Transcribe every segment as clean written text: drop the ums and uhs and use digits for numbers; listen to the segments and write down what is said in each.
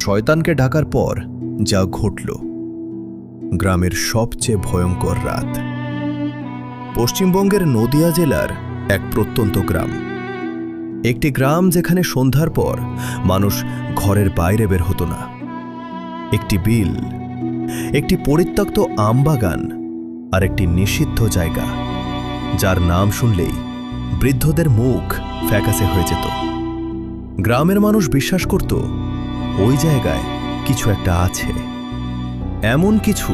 শয়তানকে ডাকার পর যা ঘটল, গ্রামের সবচেয়ে ভয়ঙ্কর রাত। পশ্চিমবঙ্গের নদিয়া জেলার এক প্রত্যন্ত গ্রাম, একটি গ্রাম যেখানে সন্ধ্যার পর মানুষ ঘরের বাইরে বের হতো না। একটি বিল, একটি পরিত্যক্ত আমবাগান আর একটি নিষিদ্ধ জায়গা যার নাম শুনলেই বৃদ্ধদের মুখ ফ্যাকাসে হয়ে যেত। গ্রামের মানুষ বিশ্বাস করত ওই জায়গায় কিছু একটা আছে, এমন কিছু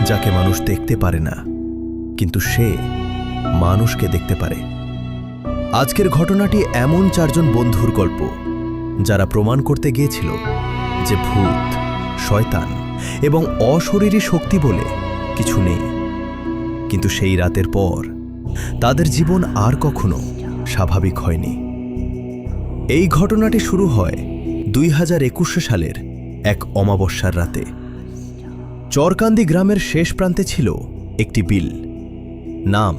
যাকে মানুষ দেখতে পারে না, কিন্তু সে মানুষকে দেখতে পারে। আজকের ঘটনাটি এমন চারজন বন্ধুর গল্প যারা প্রমাণ করতে গিয়েছিল যে ভূত, শয়তান এবং অশরীরী শক্তি বলে কিছু নেই। কিন্তু সেই রাতের পর তাদের জীবন আর কখনো স্বাভাবিক হয়নি। এই ঘটনাটি শুরু হয় 2021 সালের এক অমাবস্যার রাতে। চরকান্দি গ্রামের শেষ প্রান্তে ছিল একটি বিল, নাম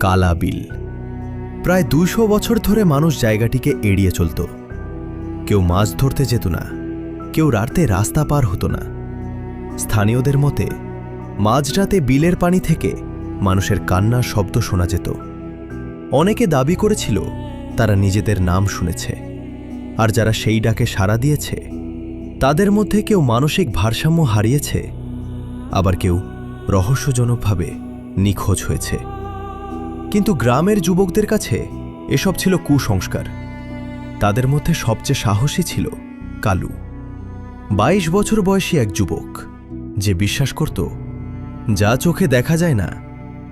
কালা বিল। প্রায় 200 বছর ধরে মানুষ জায়গাটিকে এড়িয়ে চলত। কেউ মাছ ধরতে যেত না, কেউ রাতে রাস্তা পার হতো না। স্থানীয়দের মতে মাঝরাতে বিলের পানি থেকে মানুষের কান্নার শব্দ শোনা যেত। অনেকে দাবি করেছিল তারা নিজেদের নাম শুনেছে, আর যারা সেই ডাকে সাড়া দিয়েছে তাদের মধ্যে কেউ মানসিক ভারসাম্য হারিয়েছে, আবার কেউ রহস্যজনকভাবে নিখোঁজ হয়েছে। কিন্তু গ্রামের যুবকদের কাছে এসব ছিল কুসংস্কার। তাদের মধ্যে সবচেয়ে সাহসী ছিল কালু, 22 বছর বয়সী এক যুবক যে বিশ্বাস করত যা চোখে দেখা যায় না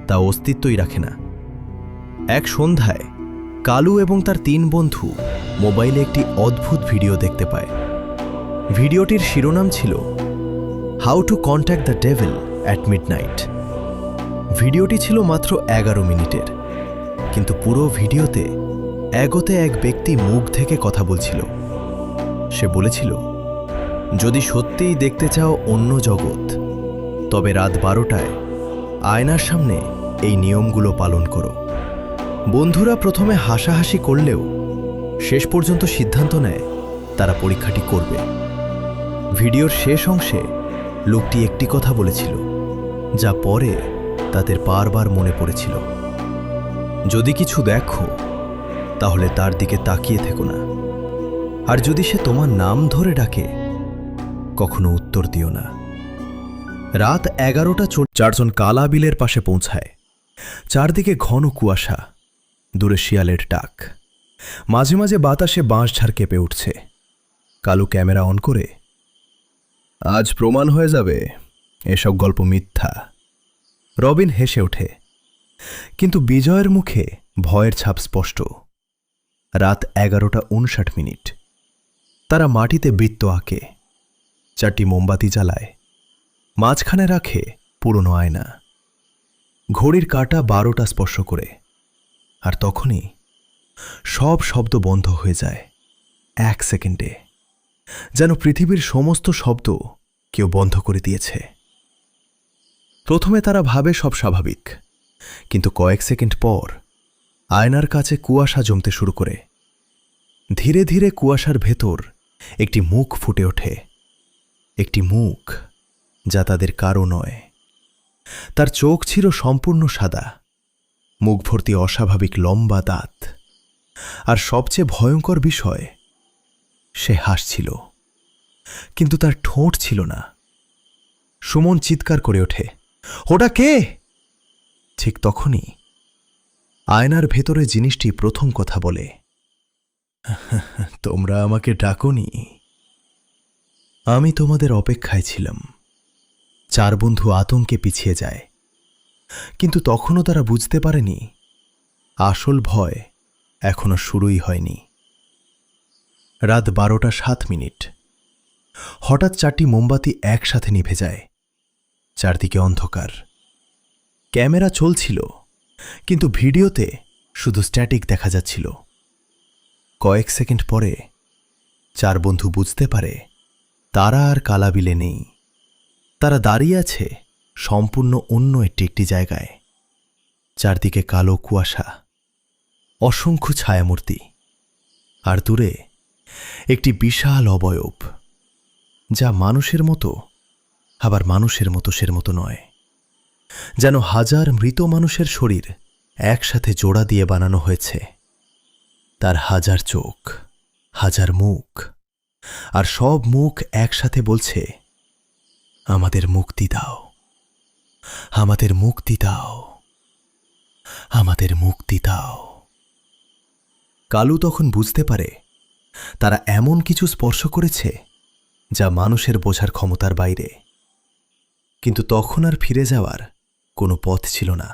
তা অস্তিত্বই রাখে না। এক সন্ধ্যায় কালু এবং তার 3 বন্ধু মোবাইলে একটি অদ্ভুত ভিডিও দেখতে পায়। ভিডিওটির শিরোনাম ছিল how to contact the devil at midnight. ভিডিওটি ছিল মাত্র 11 মিনিটের, কিন্তু পুরো ভিডিওতে এগোতে এক ব্যক্তি মুখ থেকে কথা বলছিল। সে বলেছিল, যদি সত্যিই দেখতে চাও অন্য জগৎ, তবে রাত 12টায় আয়নার সামনে এই নিয়মগুলো পালন করো। বন্ধুরা প্রথমে হাসাহাসি করলেও শেষ পর্যন্ত সিদ্ধান্ত নেয় তারা পরীক্ষাটি করবে। ভিডিওর শেষ অংশে লোকটি একটি কথা বলেছিল যা পরে তাদের বারবার মনে পড়েছিল, যদি কিছু দেখো তাহলে তার দিকে তাকিয়ে থেকো না, আর যদি সে তোমার নাম ধরে ডাকে কখনো উত্তর দিও না। রাত 11টা 4জন কালা বিলের পাশে পৌঁছায়। চারদিকে ঘন কুয়াশা, দূরে শিয়ালের ডাক, মাঝে মাঝে বাতাসে বাঁশঝাড় কেঁপে উঠছে। কালু ক্যামেরা অন করে, আজ প্রমাণ হয়ে যাবে এসব গল্প মিথ্যা। রবিন হেসে ওঠে, কিন্তু বিজয়ের মুখে ভয়ের ছাপ স্পষ্ট। রাত 11:59। তারা মাটিতে বৃত্ত আঁকে, 4টি মোমবাতি জ্বালায়, মাঝখানে রাখে পুরনো আয়না। ঘড়ির কাঁটা 12টা স্পর্শ করে, আর তখনই সব শব্দ বন্ধ হয়ে যায় 1 সেকেন্ডে, যেন পৃথিবীর সমস্ত শব্দ কেউ বন্ধ করে দিয়েছে। প্রথমে তারা ভাবে সব স্বাভাবিক, কিন্তু কয়েক সেকেন্ড পর আয়নার কাছে কুয়াশা জমতে শুরু করে। ধীরে ধীরে কুয়াশার ভেতর একটি মুখ ফুটে ওঠে, একটি মুখ যা তাদের কারো নয়। তার চোখ ছিল সম্পূর্ণ সাদা, মুখ ভর্তি অস্বাভাবিক লম্বা দাঁত, আর সবচেয়ে ভয়ঙ্কর বিষয়, সে হাসছিল, কিন্তু তার ঠোঁট ছিল না। সুমন চিৎকার করে ওঠে, ওটা কে? ঠিক তখনই আয়নার ভেতরে জিনিসটি প্রথম কথা বলে, তোমরা আমাকে ডাকোনি, আমি তোমাদের অপেক্ষায় ছিলাম। 4 বন্ধু আতঙ্কে পিছিয়ে যায়, কিন্তু তখনও তারা বুঝতে পারেনি আসল ভয় এখনো শুরুই হয়নি। রাত 12:07। হঠাৎ 4টি মোমবাতি একসাথে নিভে যায়। চারদিকে অন্ধকার। ক্যামেরা চলছিল, কিন্তু ভিডিওতে শুধু স্ট্যাটিক দেখা যাচ্ছিল। কয়েক সেকেন্ড পরে 4 বন্ধু বুঝতে পারে তারা আর কালাবিলে নেই। তারা দাঁড়িয়ে আছে সম্পূর্ণ অন্য একটি জায়গায়। চারদিকে কালো কুয়াশা, অসংখ্য ছায়ামূর্তি, আর দূরে একটি বিশাল অবয়ব যা মানুষের মতো, আবার মানুষের মতো সের মতো নয়। যেন হাজার মৃত মানুষের শরীর একসাথে জোড়া দিয়ে বানানো হয়েছে। তার হাজার চোখ, হাজার মুখ, আর সব মুখ একসাথে বলছে, আমাদের মুক্তি দাও, আমাদের মুক্তি দাও, আমাদের মুক্তি দাও। কালু তখন বুঝতে পারে তারা এমন কিছু স্পর্শ করেছে যা মানুষের বোঝার ক্ষমতার বাইরে। কিন্তু তখন আর ফিরে যাওয়ার কোনো পথ ছিল না।